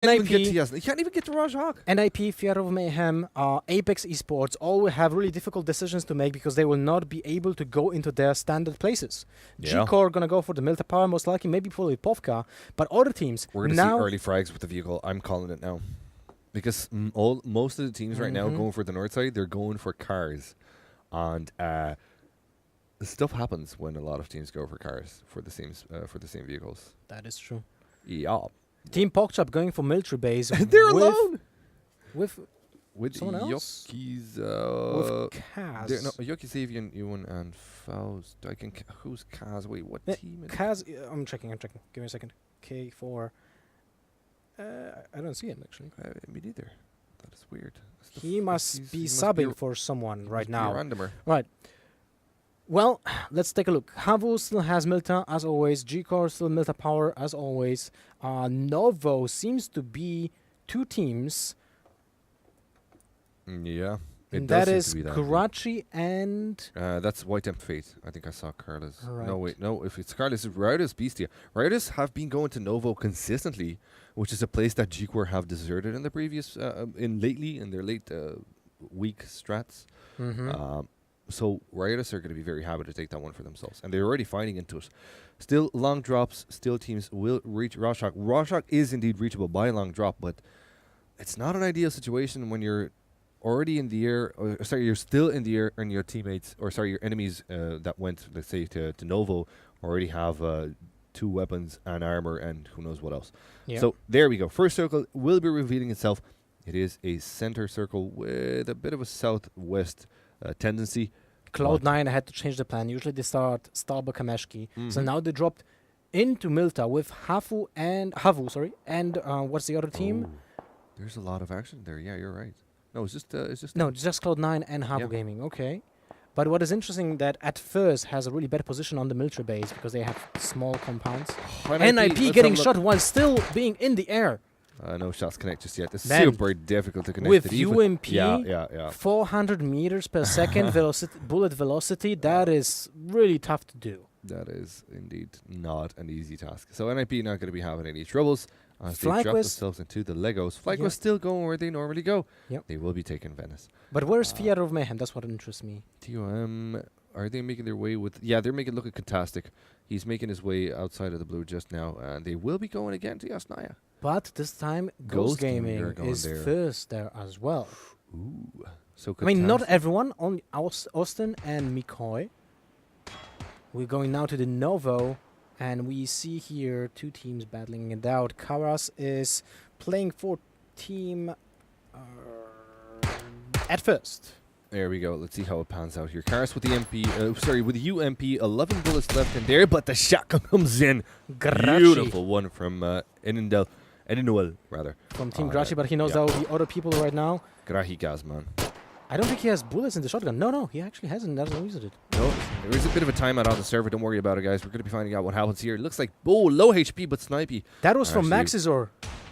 NIP, You can't even get to Rajhawk. NIP, Fear of Mayhem, Apex Esports all will have really difficult decisions to make because they will not be able to go into their standard places. Yeah. G-Core going to go for the Milta Power, most likely, maybe for the Povka, but other teams... We're going to see early frags with the vehicle. I'm calling it now. Because most of the teams right now going for the north side, they're going for cars. And stuff happens when a lot of teams go for cars for the same vehicles. That is true. Yeah. Team Pogchop going for military base. They're alone. With someone else? Yoki's, with Kaz. No, Yoki, Savian, Ewan, and Faust. Who's Kaz? Wait, what team is Kaz, I'm checking. Give me a second. K4. I don't see him, actually. Me neither. That is weird. He must be subbing for someone right now. Randomer. Right. Well, let's take a look. Havu still has Milta, as always. G-Core still Milta Power, as always. Novo seems to be two teams. Yeah. And that is Karachi and... that's White Temp Fate. I think I saw Carlos. Right. No, wait. No, if it's Carlos, it's Riotous Beastia. Riotous have been going to Novo consistently, which is a place that G-Core have deserted in the previous... lately, in their late week strats. So Riotous are going to be very happy to take that one for themselves. And they're already fighting into it. Still long drops. Still teams will reach Rorschach. Rorschach is indeed reachable by a long drop, but it's not an ideal situation when you're already in the air. You're still in the air and your teammates, your enemies that went, let's say, to Novo already have 2 weapons and armor and who knows what else. Yep. So there we go. First circle will be revealing itself. It is a center circle with a bit of a southwest tendency. Cloud9 had to change the plan. Usually they start Starbuck Kameshki. So now they dropped into Milta with Havu, and what's the other team? There's a lot of action there. Yeah, you're right. No, it's just Cloud9 and Havu Gaming. Okay. But what is interesting that at first has a really better position on the military base because they have small compounds. NIP getting shot while still being in the air. No shots connect just yet. This is super difficult to connect. With UMP, 400 meters per second bullet velocity, that is really tough to do. That is indeed not an easy task. So NIP not going to be having any troubles as they drop themselves into the Legos. FlyQuest still going where they normally go. They will be taking Venice. But where's Fear of Mayhem? That's what interests me. TOM, are they making their way with... Yeah, they're making it look fantastic. He's making his way outside of the blue just now, and they will be going again to Yasnaya. But this time, Ghost Gaming is first there as well. Ooh. So I mean, not everyone, only Austin and Mikoy. We're going now to the Novo, and we see here 2 teams battling it out. Karas is playing for team at first. There we go. Let's see how it pans out here. Karas with the with the UMP, 11 bullets left in there, but the shotgun comes in. Beautiful one from Eninwell, rather. From Team Grachi, but he knows that will be other people right now. Grahi Gaz, man. I don't think he has bullets in the shotgun. No, he actually hasn't. Doesn't use it. No, there is a bit of a timeout on the server. Don't worry about it, guys. We're going to be finding out what happens here. It looks like, low HP, but snipey. That was from Maxizor.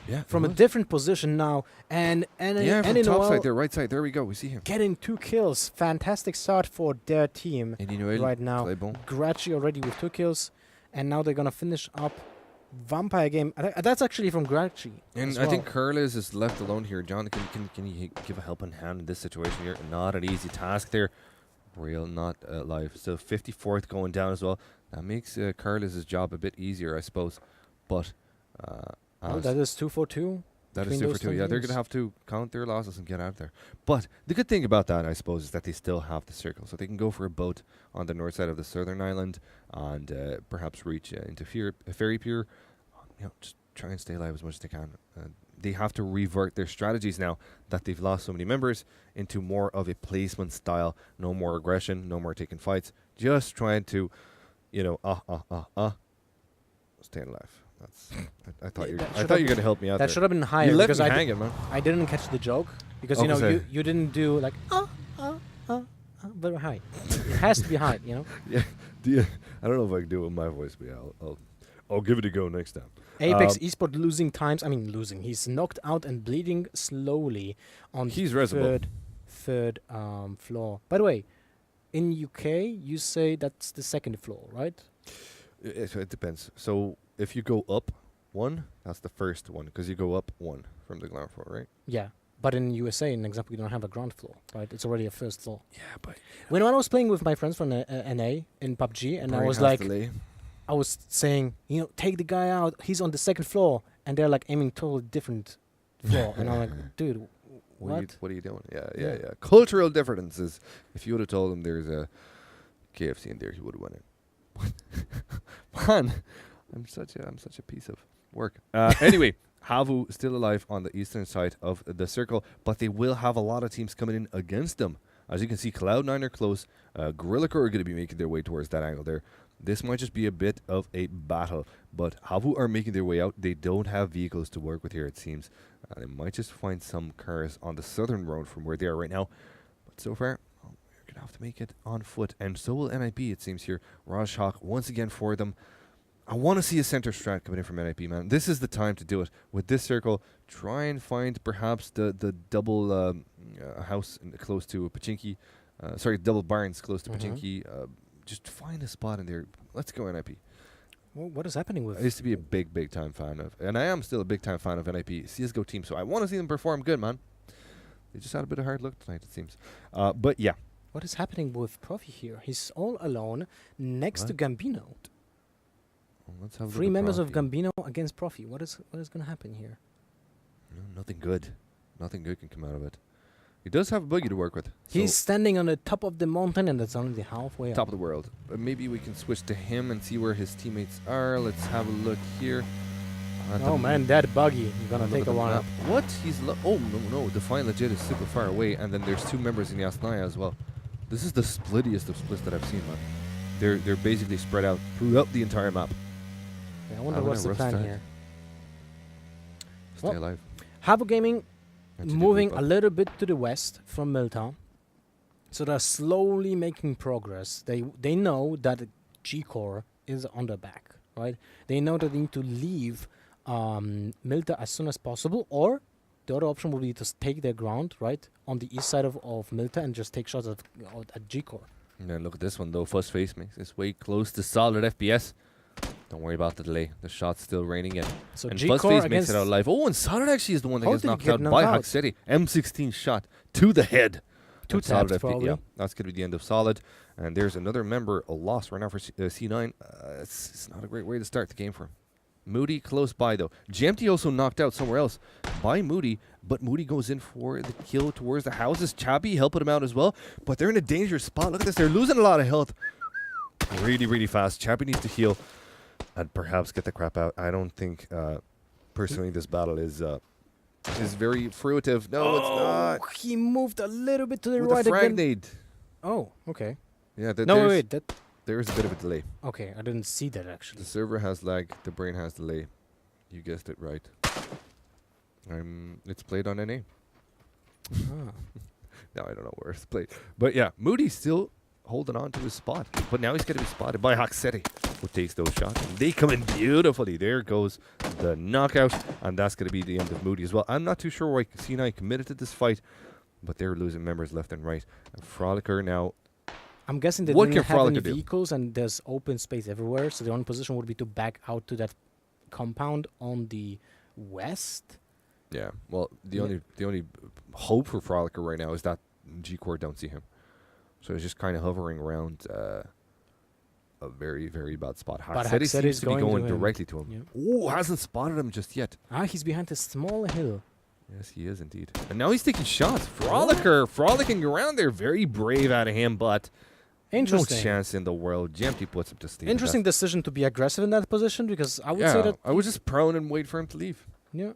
Yeah. From a different position now. And from top side, there, right side. There we go. We see him. Getting 2 kills. Fantastic start for their team right now. Grachi already with 2 kills. And now they're going to finish up Vampire game. That's actually from Grachi. And I think Curlis is left alone here. John, can you give a helping hand in this situation here? Not an easy task there. Real not alive. So 54th going down as well. That makes Curlis' job a bit easier, I suppose. But that is 2 for 2. That is 2 for 2. Yeah, they're going to have to count their losses and get out of there. But the good thing about that, I suppose, is that they still have the circle. So they can go for a boat on the north side of the southern island and perhaps reach into Ferry Pier. Just try and stay alive as much as they can. They have to revert their strategies now that they've lost so many members into more of a placement style. No more aggression, no more taking fights. Just trying to, stay alive. I thought you were going to help me out. That should have been higher. You left me hanging, man. I didn't catch the joke because you didn't do like very high. It has to be high, Yeah. I don't know if I can do it with my voice, but yeah, I'll give it a go next time. Apex Esport losing times. I mean, losing. He's knocked out and bleeding slowly on third floor. By the way, in UK, you say that's the second floor, right? It depends. So if you go up, 1, that's the first one, because you go up 1 from the ground floor, right? Yeah. But in USA, in example, you don't have a ground floor, right? It's already a first floor. Yeah, but When I was playing with my friends from NA in PUBG, and I brain was has like, delay. I was saying, take the guy out. He's on the second floor, and they're like aiming totally different floor, and I'm like, dude, what? What are you doing? Yeah. Yeah. Cultural differences. If you would have told him there's a KFC in there, he would have won it. Man, I'm such a piece of work. Anyway, Havu still alive on the eastern side of the circle, but they will have a lot of teams coming in against them. As you can see, Cloud9 are close. Gorilla Core are going to be making their way towards that angle there. This might just be a bit of a battle, but Havu are making their way out. They don't have vehicles to work with here, it seems. They might just find some cars on the southern road from where they are right now. But so far, we're going to have to make it on foot. And so will NIP, it seems here. Rajhawk once again for them. I want to see a center strat coming in from NIP, man. This is the time to do it. With this circle, try and find perhaps the double house close to Pachinki. Double barns close to Pachinki. Just find a spot in there. Let's go NIP. Well, what is happening with? I used to be a big time fan of, and I am still a big time fan of NIP CSGO team. So I want to see them perform good, man. They just had a bit of hard luck tonight, it seems. But yeah. What is happening with Profi here? He's all alone next to Gambino. Well, let's have 3 members of Gambino against Profi. What is going to happen here? No, nothing good. Nothing good can come out of it. He does have a boogie to work with. He's standing on the top of the mountain, and that's only halfway top up. of the world. Maybe we can switch to him and see where his teammates are. Let's have a look here. Oh man, that buggy. You're gonna take a while. What? He's oh no, Defiant Legit is super far away, and then there's 2 members in Yasnaya as well. This is the splittiest of splits that I've seen, man. They're basically spread out throughout the entire map. Yeah, I wonder what's the plan here. Stay alive. Havu Gaming moving a little bit to the west from Milta. So they're slowly making progress. They know that G-Core is on their back, right? They know that they need to leave Milta as soon as possible, or the other option would be to take their ground, right, on the east side of Milta and just take shots at G-Core. And then look at this one, though. Fuss Face makes his way close to solid FPS. Don't worry about the delay. The shot's still raining in. So and G-Core Fuzzface makes it out alive. Oh, and Solid actually is the one that gets knocked out by Hack City. M16 shot to the head. 2 taps, probably. Yeah, that's going to be the end of Solid. And there's another member, a loss right now for C9. It's not a great way to start the game for him. Moody close by, though. GMT also knocked out somewhere else by Moody, but Moody goes in for the kill towards the houses. Chappie helping him out as well, but they're in a dangerous spot. Look at this. They're losing a lot of health really fast. Chappie needs to heal and perhaps get the crap out. I don't think, personally, this battle is very fruitive. No, it's not. He moved a little bit to the With right a frag again. nade. Oh, okay. Yeah, No, wait. there's a bit of a delay. Okay, I didn't see that actually. The server has lag. The brain has delay. You guessed it right. It's played on NA. Ah. Now I don't know where it's played. But yeah, Moody's still holding on to his spot. But now he's going to be spotted by Haxeti, who takes those shots. And they come in beautifully. There goes the knockout. And that's going to be the end of Moody as well. I'm not too sure why C9 committed to this fight, but they're losing members left and right. And Frolicker now. I'm guessing they What didn't can have any Frolicker do? vehicles and there's open space everywhere. So the only position would be to back out to that compound on the west. Yeah, well, the only hope for Frolicker right now is that G-Core don't see him. So he's just kind of hovering around a very, very bad spot. Haxeti seems to be going directly to him. Yeah. Oh, hasn't spotted him just yet. He's behind a small hill. Yes, he is indeed. And now he's taking shots. Frolicker frolicking around there. Very brave out of him, but Interesting. no chance in the world. GMT puts him to sleep. Interesting decision to be aggressive in that position, because I would say that I would just prone and wait for him to leave. yeah,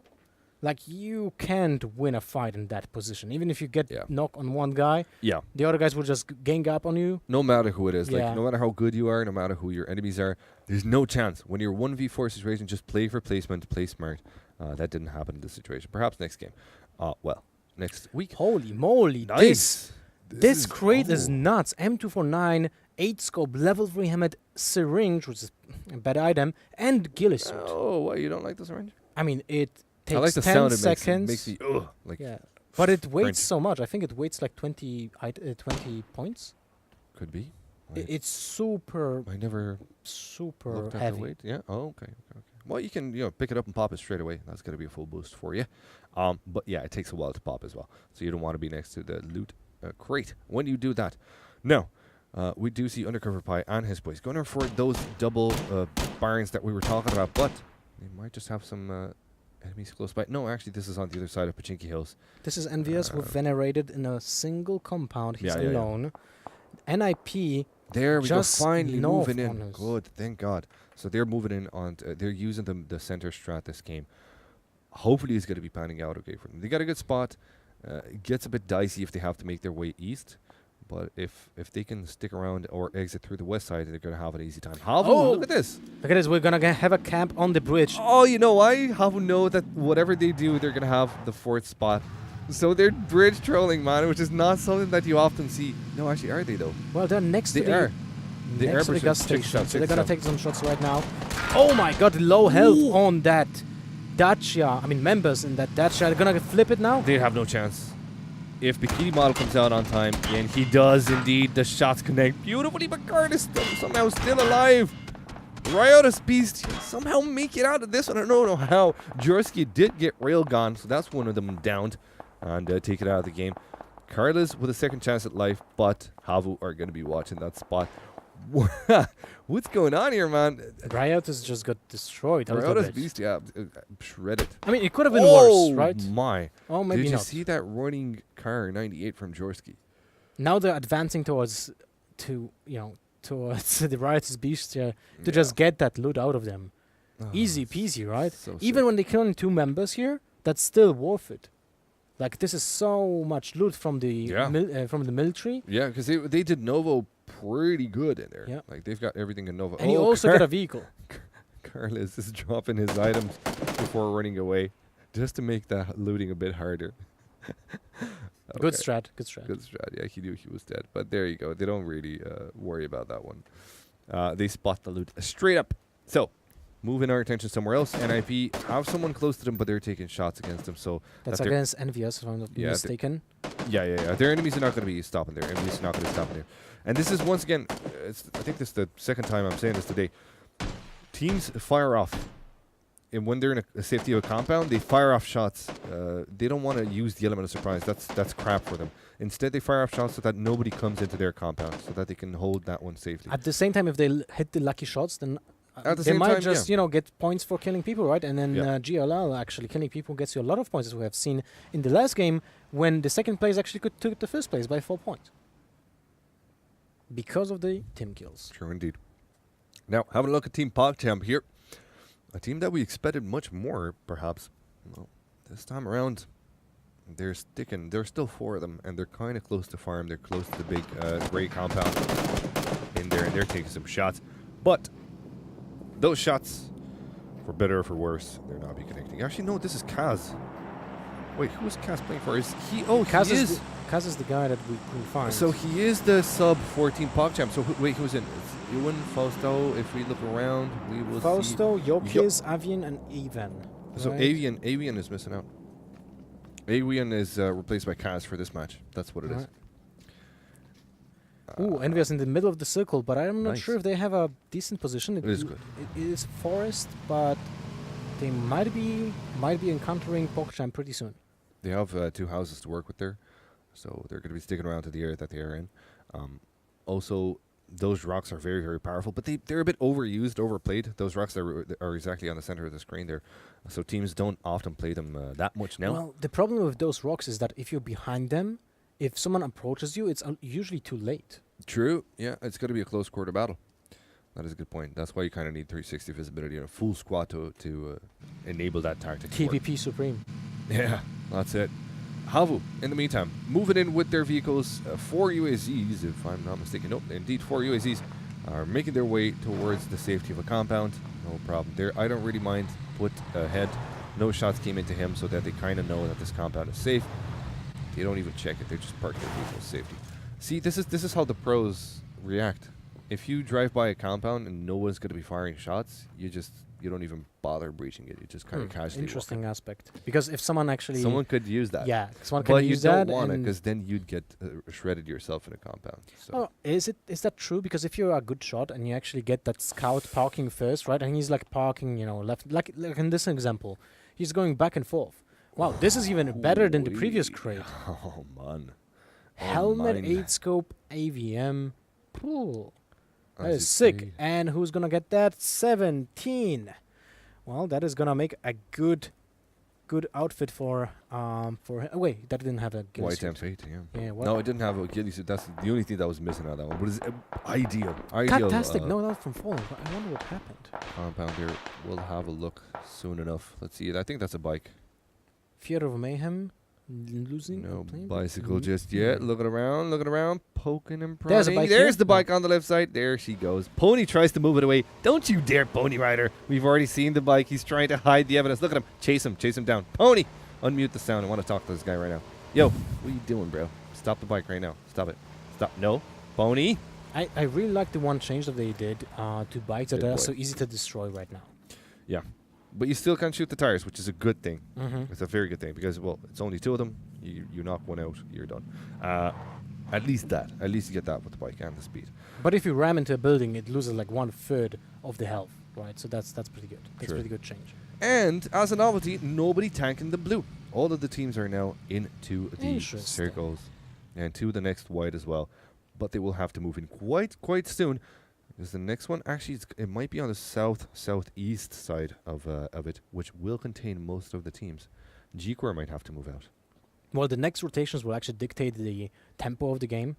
like you can't win a fight in that position. Even if you get Yeah. knock on one guy, Yeah. the other guys will just gang up on you. No matter who it is, Yeah. like no matter how good you are, no matter who your enemies are, there's no chance. When you're 1v4 situation, just play for placement, play smart. That didn't happen in this situation. Perhaps next game. Well, next week. Holy moly! Nice. This crate is nuts. M249, 8 scope, level 3 helmet, syringe, which is a bad item, and ghillie suit. Oh, what? You don't like this orange? I mean, it takes I like the 10 sound it seconds. makes me ugh, like Yeah, but it weighs French. so much. I think it weighs like 20 points. could be. It's super, I never super looked at the heavy. weight. Yeah. Oh, okay. Well, you can pick it up and pop it straight away. That's going to be a full boost for you. But yeah, it takes a while to pop as well. So you don't want to be next to the loot crate when you do that. Now, we do see Undercover Pie and his boys going for those double barns that we were talking about, but they might just have some enemies close by. No, actually, this is on the other side of Pachinki Hills. This is Envious with Venerated in a single compound. He's Yeah. alone. NIP. There we go, Just finally north moving on in. us. Good, thank God. So they're moving in on. They're using the center strat this game. Hopefully, it's going to be panning out okay for them. They got a good spot. It gets a bit dicey if they have to make their way east, but if they can stick around or exit through the west side, they're going to have an easy time. Havu, look at this. Look at this. We're going to have a camp on the bridge. Oh, you know why? Havu know that whatever they do, they're going to have the fourth spot. So they're bridge trolling, man, which is not something that you often see. No, actually, are they though? Well, they're next They to the are. They next are, to the but gas check station. this So out, they're check going to this take some shots right now. Oh my god, low health on that Dacia. I mean, members in that Dacia. They're going to flip it now. They have no chance. If Bikini Model comes out on time, and he does indeed, the shots connect beautifully, but Gard is somehow still alive. Riotous Beast somehow make it out of this one. I don't know how. Jorsky did get railgun, so that's one of them downed and take it out of the game. Carlos with a second chance at life, but Havu are going to be watching that spot. What's going on here, man? Riotous just got destroyed. a little Riotous bit. Beast, yeah, shredded. I mean, it could have been worse, right? My. Oh, maybe Did you not. see that running car 98 from Jorsky? Now they're advancing towards the Riotous Beast to just get that loot out of them. Easy peasy, right? So Even sick. when they kill only 2 members here, that's still worth it. Like, this is so much loot from the military. Yeah, because they did Novo pretty good in there. Yeah. Like, they've got everything in Novo. And you also get a vehicle. Carlos is dropping his items before running away just to make that looting a bit harder. Good Okay. strat, good strat. Good strat. Yeah, he knew he was dead. But there you go. They don't really worry about that one. They spot the loot straight up. So, moving our attention somewhere else. NIP have someone close to them, but they're taking shots against them. So That's that they're- against Envious, if I'm not Yeah, mistaken. Yeah. Their enemies are not going to be stopping there. Enemies are not going to stop there. And this is once again, I think this is the second time I'm saying this today. Teams fire off. And when they're in a safety of a compound, they fire off shots. They don't want to use the element of surprise. That's crap for them. Instead, they fire off shots so that nobody comes into their compound, so that they can hold that one safely. At the same time, if they hit the lucky shots, then At the they same might time, just, get points for killing people, right? And then Yeah. GLL actually killing people gets you a lot of points, as we have seen in the last game, when the second place actually took the first place by 4 points. Because of the team kills. True indeed. Now, having a look at Team PogChamp here. A team that we expected much more, perhaps. Well, this time around, they're sticking. There's still 4 of them, and they're kind of close to farm. They're close to the big gray compound in there, and they're taking some shots. But those shots, for better or for worse, they're not be connecting. Actually, no, this is Kaz. Wait, who is Kaz playing for? Is he? Oh, Kaz he is. Kaz is the guy that we couldn't find. So he is the sub 14 PogChamp. So wait, who's in? It's Ewan, Fausto. If we look around, we will Fausto, see. Jokiz, Avian, and Ivan. So right? Avian is missing out. Avian is replaced by Kaz for this match. That's what it is. Right. Ooh, Envious in the middle of the circle, but I'm not Nice. sure if they have a decent position. It is good. It is forest, but they might be encountering PogChamp pretty soon. They have 2 houses to work with there, so they're going to be sticking around to the area that they are in. Also, those rocks are very, very powerful, but they're a bit overused, overplayed. Those rocks are exactly on the center of the screen there, so teams don't often play them that much now. Well, the problem with those rocks is that if you're behind them, if someone approaches you, it's usually too late. True. Yeah, it's going to be a close quarter battle. That is a good point. That's why you kind of need 360 visibility and a full squad to enable that tactic. to work. TVP Supreme. Yeah, that's it. Havu, in the meantime, moving in with their vehicles. 4 UAZs, if I'm not mistaken. Nope, indeed, 4 UAZs are making their way towards the safety of a compound. No problem there. I don't really mind. Put ahead. No shots came into him, so that they kind of know that this compound is safe. They don't even check it. They just park their vehicles safety. See, this is how the pros react. If you drive by a compound and no one's going to be firing shots, you you don't even bother breaching it. You just kind of casually walk Interesting aspect. Because if someone actually... Someone could use that. Yeah, someone can But use you that. don't want it and- because then you'd get shredded yourself in a compound. So. Oh, is that true? Because if you're a good shot and you actually get that scout parking first, right? And he's like parking, left, like in this example, he's going back and forth. Wow, this is even better than the previous crate. Oh, man. Helmet, mine. 8 scope, AVM. Ooh, that As is you sick. say. And who's gonna get that? 17. Well, that is gonna make a good outfit for him. Oh, wait, that didn't have a ghillie White suit. M8, yeah. Yeah, what? No, it didn't have a ghillie suit. That's the only thing that was missing out of that one. But it's ideal. Fantastic. No, not from falling. I wonder what happened. Compound here. We'll have a look soon enough. Let's see it. I think that's a bike. Fear of Mayhem. Losing. No playing? bicycle Mm. just yet. Looking around, poking and prodding. There's a bike There's here. the bike on the left side. There she goes. Pony tries to move it away. Don't you dare, Pony Rider. We've already seen the bike. He's trying to hide the evidence. Look at him. Chase him down. Pony, unmute the sound. I want to talk to this guy right now. Yo, what are you doing, bro? Stop the bike right now. Stop it. Stop. No. Pony. I really like the one change that they did to bikes that Good are boy. so easy to destroy right now. Yeah. But you still can't shoot the tires, which is a good thing. Mm-hmm. It's a very good thing because, well, it's only 2 of them. You knock one out, you're done. At least that. At least you get that with the bike and the speed. But if you ram into a building, it loses like 1/3 of the health, right? So that's pretty good. That's Sure. pretty good change. And as a novelty, nobody tanking the blue. All of the teams are now into the Interesting. circles and to the next white as well. But they will have to move in quite soon. Because the next one, actually, it might be on the southeast side of it, which will contain most of the teams. G-Core might have to move out. Well, the next rotations will actually dictate the tempo of the game.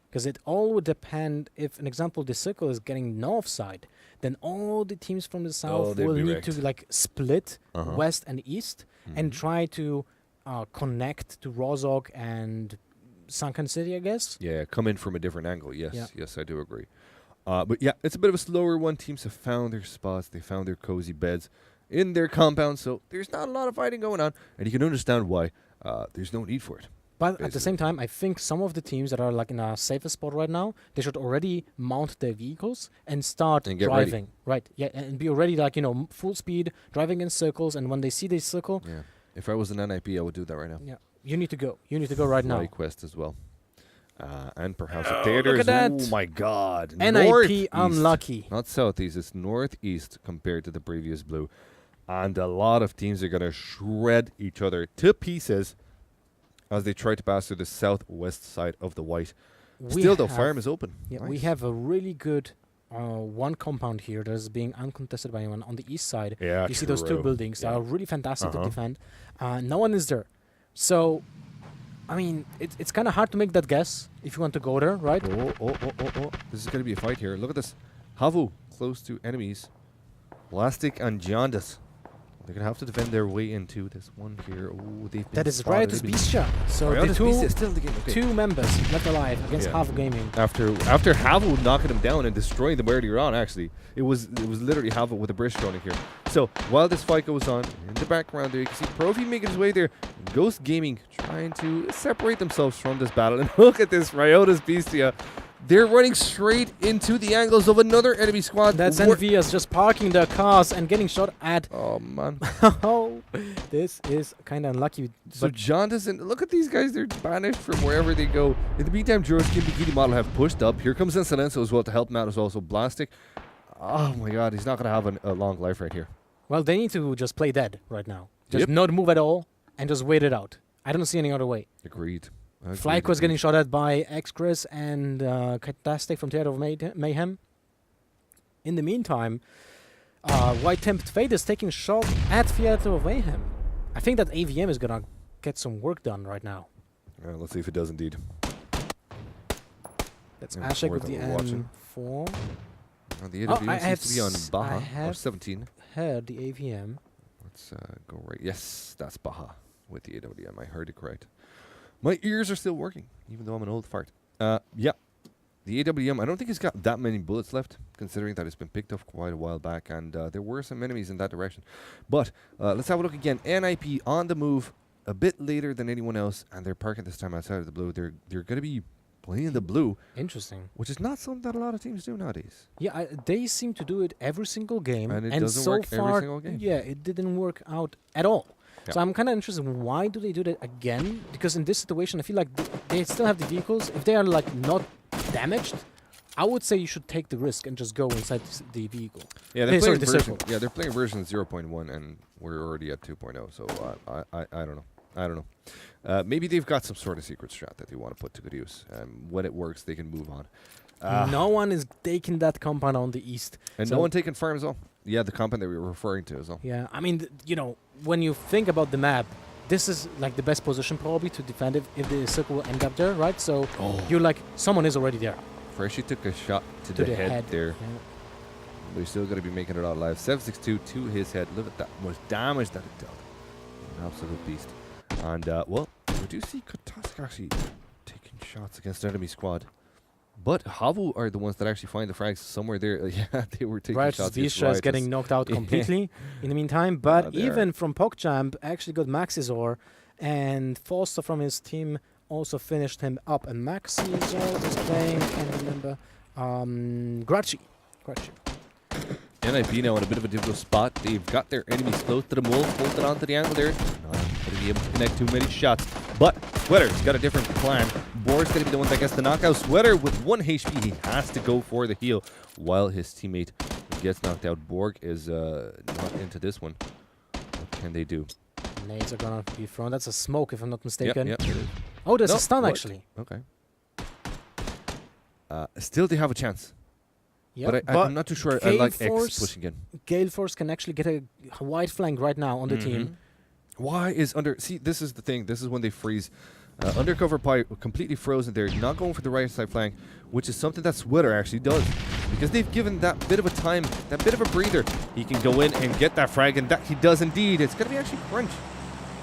Because it all would depend, if, an example, the circle is getting north side, then all the teams from the south they'd will be need wrecked. to like split Uh-huh. west and east and Mhm. try to connect to Rozhok and Sunken City, I guess. Yeah, come in from a different angle. Yes, Yeah. yes, I do agree. But yeah, it's a bit of a slower one. Teams have found their spots. They found their cozy beds in their compound. So there's not a lot of fighting going on. And you can understand why. There's no need for it. But at the Basically. same time, I think some of the teams that are like in a safer spot right now, they should already mount their vehicles and start And get ready. driving. Right. Yeah, and be already like, full speed, driving in circles. And when they see this circle, Yeah. If I was an NIP, I would do that right now. yeah, you need to go. You need to go right now. Fly Quest as well. And perhaps the Oh, theaters. look at Oh that. my God. NIP Northeast. unlucky. Not southeast. It's northeast compared to the previous blue. And a lot of teams are going to shred each other to pieces as they try to pass through the southwest side of the white. We Still, though, have- farm is open. Yeah, Nice. we have a really good one compound here that is being uncontested by anyone on the east side. Yeah, You see those two true. buildings that Yeah. are really fantastic to Uh-huh. defend. No one is there. So, I mean, it's kind of hard to make that guess if you want to go there, right? Oh. This is going to be a fight here. Look at this. Havu close to enemies. Plastic and Jaundice. They're going to have to defend their way into this one here. Oh, they've been That is spotted. Riotous They've been- Beastia. So the Riotous two, Beast is still in the game. Okay. two members left alive against Yeah. Half Gaming. After Havu knocking him down and destroying them earlier on, actually, it was literally Havu with a bridge thrown in here. So while this fight goes on, in the background there, you can see Profi making his way there. Ghost Gaming trying to separate themselves from this battle. And look at this Riotous Beastia. They're running straight into the angles of another enemy squad. That's Wor- Envious just parking their cars and getting shot at. Oh, man. Oh, this is kind of unlucky. So But Jaundice and look at these guys, they're banished from wherever they go. In the meantime, Jorski and Bikini Model have pushed up. Here comes Silencio as well to help him out as well. So Blastic, oh my God, he's not going to have a long life right here. well, they need to just play dead right now. Just Yep. not move at all and just wait it out. I don't see any other way. Agreed. Flyke was getting shot at by X-Chris and Catastic from Theater of Mayhem. In the meantime, White Tempt Fate is taking shot at Theater of Mayhem. I think that AVM is gonna get some work done right now. Let's see if it does indeed. That's Yeah, Ashek worth with the watching. M4. The Oh, AWM I have seems to be on s- Baja I or have 17. Heard the AVM. Let's go right. Yes, that's Baja with the AWM. I heard it correct. My ears are still working, even though I'm an old fart. Yeah. The AWM, I don't think it's got that many bullets left, considering that it's been picked up quite a while back, and there were some enemies in that direction. But let's have a look again. NIP on the move a bit later than anyone else, and they're parking this time outside of the blue. They're going to be playing the blue, Interesting. which is not something that a lot of teams do nowadays. Yeah, they seem to do it every single game, And it doesn't so work every far, single game. yeah, it didn't work out at all. Yeah. So I'm kind of interested. Why do they do that again? Because in this situation, I feel like they still have the vehicles. If they are like not damaged, I would say you should take the risk and just go inside the vehicle. Yeah, they're sorry, playing the version. circle. Yeah, they're playing version 0.1, and we're already at 2.0. So I don't know. I don't know. Maybe they've got some sort of secret strat that they want to put to good use. When it works, they can move on. No one is taking that compound on the east. And So- no one taking farm as well. Yeah, the compound that we were referring to as well. Yeah, I mean, when you think about the map, this is like the best position probably to defend if the circle will end up there, right? So you're like, someone is already there. Freshie took a shot to To the the head, head, there. yeah. But he's still going to be making it out alive. 762 to his head. Look at that much damage that it dealt. An absolute beast. And, well, we do see Kotask actually taking shots against the enemy squad. But Havu are the ones that actually find the frags somewhere there. Yeah, they were taking Right, shots. Vistra is getting knocked out completely in the meantime. But there. even from PogChamp, actually got Maxizor, and Foster from his team also finished him up. And Maxizor is playing, can't remember, Grachi. NIP now in a bit of a difficult spot. They've got their enemies close to the wolf, bolted onto the angle there. Not going to be able to connect too many shots. But Sweater's got a different plan. Borg's going to be the one that gets the knockout. Sweater with 1 HP, he has to go for the heal while his teammate gets knocked out. Borg is not into this one. What can they do? Nades are gonna be thrown. That's a smoke, if I'm not mistaken. Yep, it is. Oh, there's No, a stun what? actually. Okay. Still, they have a chance. Yeah, But I'm not too sure. I like X Gale-Force- pushing in. Gale Force can actually get a wide flank right now on the team. Why is under... See, this is the thing. This is when they freeze. Undercover pipe completely frozen there, not going for the right side flank, which is something that Sweater actually does. Because they've given that bit of a time, that bit of a breather. He can go in and get that frag, and that he does indeed. It's going to be actually Crunch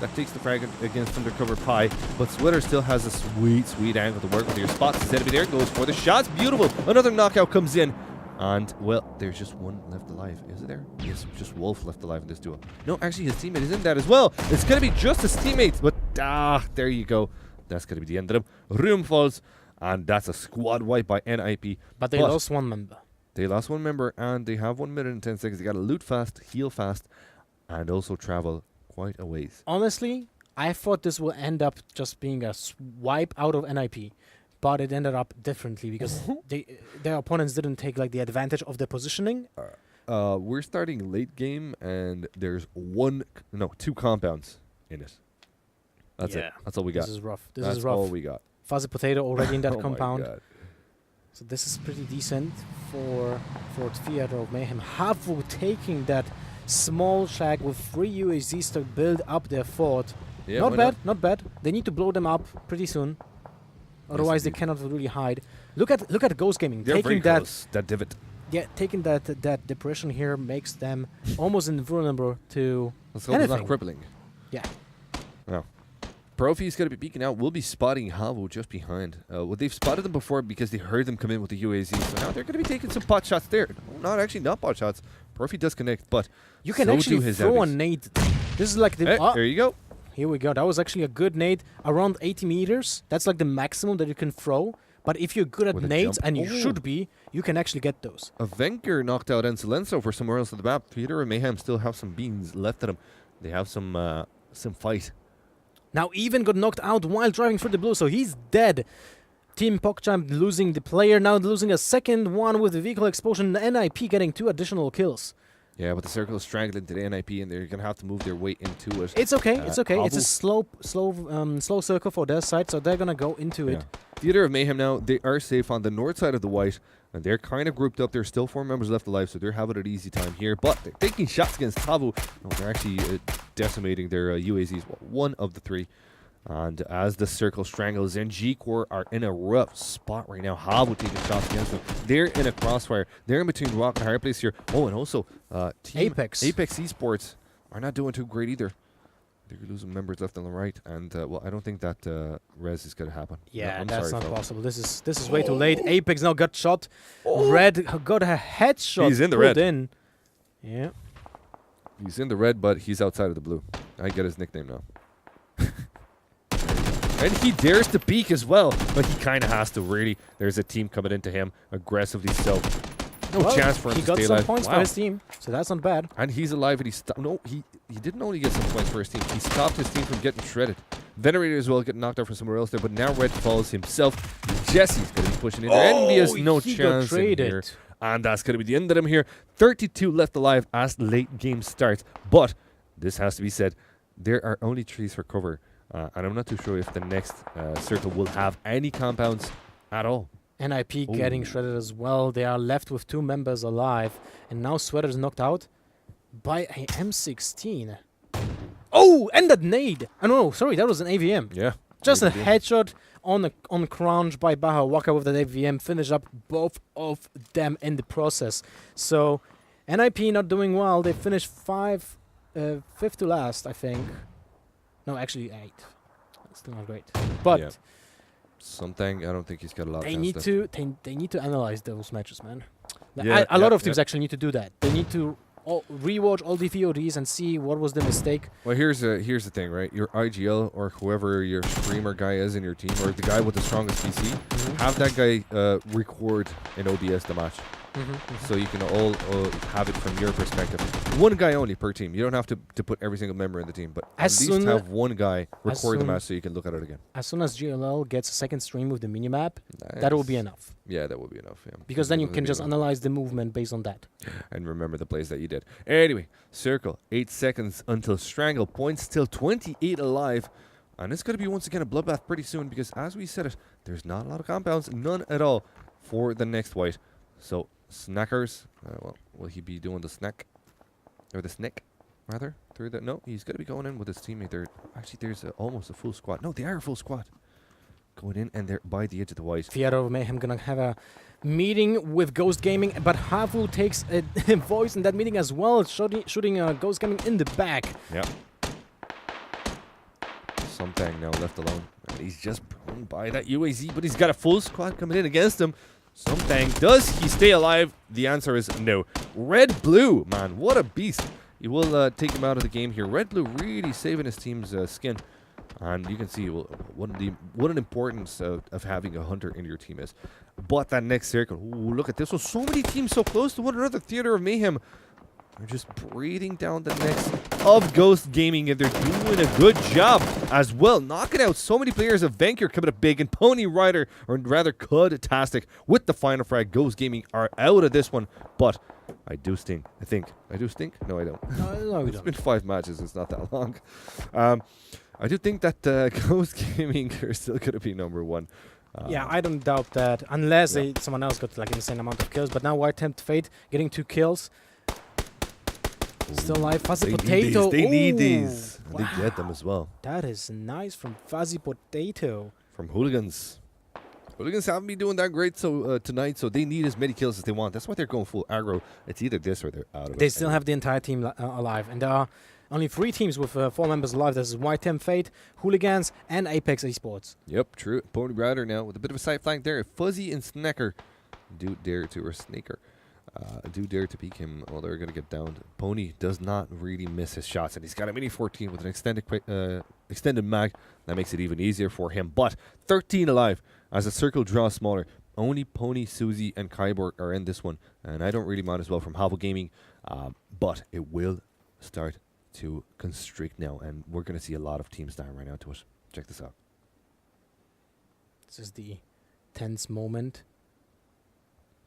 that takes the frag against Undercover Pie. But Sweater still has a sweet, sweet angle to work with here. Spots his enemy there, goes for the shots. Beautiful. Another knockout comes in. And, well, there's just one left alive. Is it there? Yes, just Wolf left alive in this duel. No, actually, his teammate is in that as well. It's going to be just his teammates. But, there you go. That's going to be the end of them. Room falls. And that's a squad wipe by NIP. But they lost one member. They lost one member, and they have 1 minute and 10 seconds. They got to loot fast, heal fast, and also travel quite a ways. Honestly, I thought this will end up just being a swipe out of NIP. But it ended up differently because their opponents didn't take like the advantage of their positioning. We're starting late game, and there's 2 compounds in it. That's it. That's all we got. This is rough. That's all we got. Fuzzy Potato already in that Oh my compound. God. So this is pretty decent for Theater of Mayhem. Havu taking that small shack with 3 UAZs to build up their fort. Yeah, Not why bad, not bad. They need to blow them up pretty soon. Otherwise, they indeed. cannot really hide. Look at Ghost Gaming They're very taking that. close. That divot. Yeah, taking that depression here makes them almost invulnerable to Let's hope it's not anything. crippling. Yeah. Well, Profi's going to be peeking out. We'll be spotting Havu just behind. Well, they've spotted them before because they heard them come in with the UAZ. So now they're going to be taking some pot shots there. No, not pot shots. Profi does connect, but You can so do actually his throw a enemies. nade. This is like the. Hey, there you go. Here we go. That was actually a good nade. Around 80 meters. That's like the maximum that you can throw. But if you're good at With a nades, jump. and you Oh. should be, you can actually get those. A Venker knocked out Ensilenso for somewhere else on the map. Peter and Mayhem still have some beans left at them. They have some fight. Now even got knocked out while driving through the blue, so he's dead. Team PogChamp losing the player, now losing a second one with the vehicle explosion. NIP getting 2 additional kills. Yeah, but the circle is strangling to the NIP, and they're going to have to move their way into it. It's okay, it's okay. It's a Havu- slow circle for their side, so they're gonna go into it. Theater of Mayhem now, they are safe on the north side of the white, and they're kind of grouped up. There's still 4 members left alive, so they're having an easy time here. But they're taking shots against Havu. No, they're actually decimating their UAZs, one of the 3. And as the circle strangles in, G-Core are in a rough spot right now. Havu taking shots against them. They're in a crossfire. They're in between rock and hard place here. Oh, and also Team Apex Esports are not doing too great either. They're losing members left and right, and well, I don't think that res is going to happen. Yeah, I'm that's sorry, not Phil. possible. This is way too late. Apex now got shot. Red got a headshot. He's in the pulled red. in. Yeah. He's in the red, but he's outside of the blue. I get his nickname now. And he dares to peek as well, but he kind of has to really. There's a team coming into him aggressively, so no chance for him to stay alive. He got some points for his team, so that's not bad. And he's alive, and he didn't only get some points for his team, he stopped his team from getting shredded. Venerator as well getting knocked out from somewhere else there, but now Red falls himself. Jesse's going to be pushing in there. Envious, no chance in here. And that's going to be the end of them here. 32 left alive as late game starts. But this has to be said, there are only trees for cover. And I'm not too sure if the next circle will have any compounds at all. NIP getting shredded as well. They are left with 2 members alive. And now Sweater's knocked out by a M16. Oh, and that nade. Oh, no, sorry, that was an AVM. Yeah. Just a headshot on crunch by Baha Waka with that AVM. Finish up both of them in the process. So, NIP not doing well. They finished 5th to last, I think. No, actually 8th. Still not great. But yeah. Something, I don't think he's got a lot of they chance need to analyze those matches, man. Yeah, a lot of teams actually need to do that. They need to rewatch all the VODs and see what was the mistake. Well, here's the thing, right? Your IGL or whoever your streamer guy is in your team, or the guy with the strongest PC, have that guy record in OBS the match. So you can all have it from your perspective. One guy only per team. You don't have to put every single member in the team, but at least have one guy record the match so you can look at it again. As soon as GLL gets a second stream with the minimap, that will be enough. Yeah, that will be enough. Yeah. Because then you can just analyze the movement based on that. And remember the plays that you did. Anyway, Circle, 8 seconds until Strangle. Points still 28 alive. And it's going to be once again a bloodbath pretty soon because as we said it, there's not a lot of compounds, none at all for the next white. So Snackers, well, will he be doing the snack? Or the snick, rather? Through the no, he's going to be going in with his teammate there. Actually, there's almost a full squad. No, they are a full squad. Going in, and they're by the edge of the white. Theater of Mayhem going to have a meeting with Ghost Gaming, but Havu takes a voice in that meeting as well, shooting Ghost Gaming in the back. Yeah. Something now left alone. And he's just blown by that UAZ, but he's got a full squad coming in against him. Something. Does he stay alive? The answer is no. Red Blue, man, what a beast. He will take him out of the game here. Red Blue really saving his team's skin. And you can see what an importance of having a hunter in your team is. But that next circle, ooh, look at this one. So many teams so close to one another. Theater of Mayhem. They're just breathing down the necks of Ghost Gaming, and they're doing a good job as well. Knocking out so many players of Venkur coming up big, and Pony Rider, or rather Cud-tastic, with the final frag. Ghost Gaming are out of this one, but I do stink. I think. I do stink? No, I don't. No, it's been 5 matches. It's not that long. I do think that Ghost Gaming are still going to be number 1. Yeah, I don't doubt that, unless someone else got like an insane amount of kills. But now White Tempt Fate getting 2 kills. Still alive. Fuzzy Potato. They need these. Wow. They get them as well. That is nice from Fuzzy Potato. From Hooligans. Hooligans haven't been doing that great tonight, so they need as many kills as they want. That's why they're going full aggro. It's either this or they're out of it. They still have the entire team alive. And there are only 3 teams with 4 members alive. This is White Tempt Fate, Hooligans, and Apex Esports. Yep, true. Pony Rider now with a bit of a side flank there. Fuzzy and Snacker do dare to, or Snaker. Do dare to peek him. Well, they're going to get downed. Pony does not really miss his shots, and he's got a mini 14 with an extended mag. That makes it even easier for him. But 13 alive as the circle draws smaller. Only Pony, Susie, and Kyborg are in this one, and I don't really mind as well from Havel Gaming. But it will start to constrict now, and we're going to see a lot of teams down right now to it. Check this out. This is the tense moment.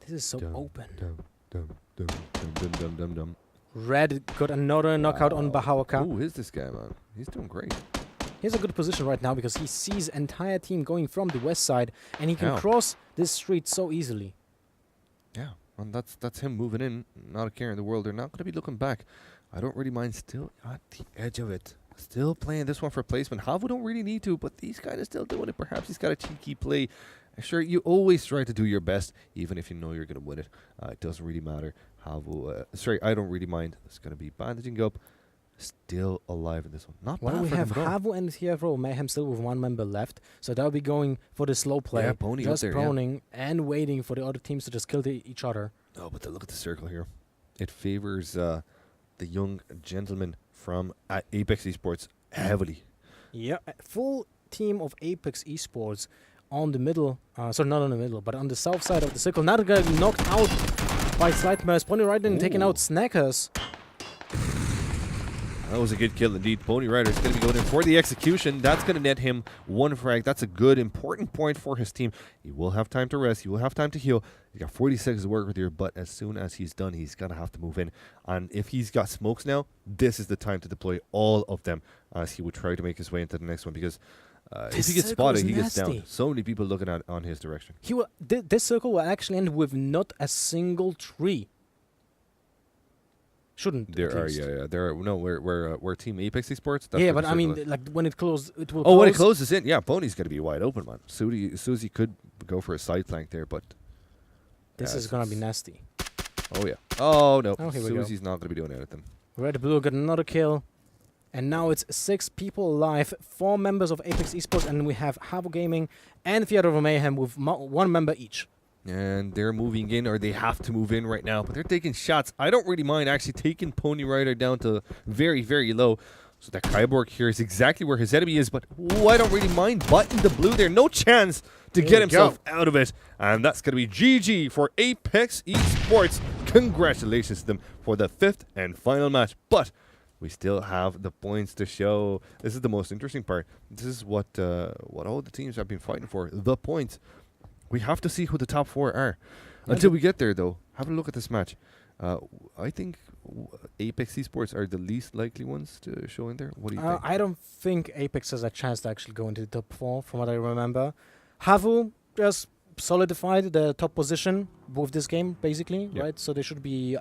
This is so open. Red got another knockout on Bahawaka. Who is this guy, man? He's doing great. He's a good position right now because he sees entire team going from the west side, and he can cross this street so easily. Yeah, and that's him moving in, not a care in the world. They're not going to be looking back. I don't really mind, still at the edge of it. Still playing this one for placement. Havu don't really need to, but these guys are still doing it. Perhaps he's got a cheeky play. Sure, you always try to do your best, even if you know you're going to win it. It doesn't really matter. Havu, I don't really mind. It's going to be bandaging up. Still alive in this one. Not well, bad we for have them Havu and TFRO Mayhem still with 1 member left, so they'll be going for the slow play. Yeah, Pony just there, proning and waiting for the other teams to just kill each other. Oh, but look at the circle here. It favors the young gentleman from Apex Esports heavily. Yeah, full team of Apex Esports on the middle, sorry, not on the middle, but on the south side of the circle. Now they're gonna be knocked out by Slightmares. Pony Rider taking out Snackers. That was a good kill indeed. Pony Rider is going to be going in for the execution. That's going to net him 1 frag. That's a good, important point for his team. He will have time to rest. He will have time to heal. He's got 40 seconds to work with here, but as soon as he's done, he's going to have to move in. And if he's got smokes now, this is the time to deploy all of them as he would try to make his way into the next one, because if he gets spotted, he gets down. So many people looking at on his direction. He will. This circle will actually end with not a single tree. Shouldn't There at are, least. yeah. There are, no, we're Team Apex Esports. That's Yeah, where but the I mean, circle is. like when it closes, it will. Oh, when it close. closes in, yeah, Pony's going to be wide open, man. Susie could go for a side flank there, but This is gonna be nasty. oh yeah. Oh no, Oh, here we go. Susie's not going to be doing anything. Red Blue got another kill, and now it's 6 people alive, 4 members of Apex Esports, and we have Havo Gaming and Theater of Mayhem with 1 member each. And they're moving in, or they have to move in right now, but they're taking shots. I don't really mind actually taking Pony Rider down to very, very low. So that Kyborg here is exactly where his enemy is, but I don't really mind butting the blue there. No chance to There get we himself go. out of it. And that's going to be GG for Apex Esports. Congratulations to them for the 5th and final match. But we still have the points to show. This is the most interesting part. This is what all the teams have been fighting for, the points. We have to see who the top 4 are. Until we get there, though, have a look at this match. I think Apex Esports are the least likely ones to show in there. What do you think? I don't think Apex has a chance to actually go into the top 4, from what I remember. Havu just solidified the top position with this game, basically, Yep. right? So they should be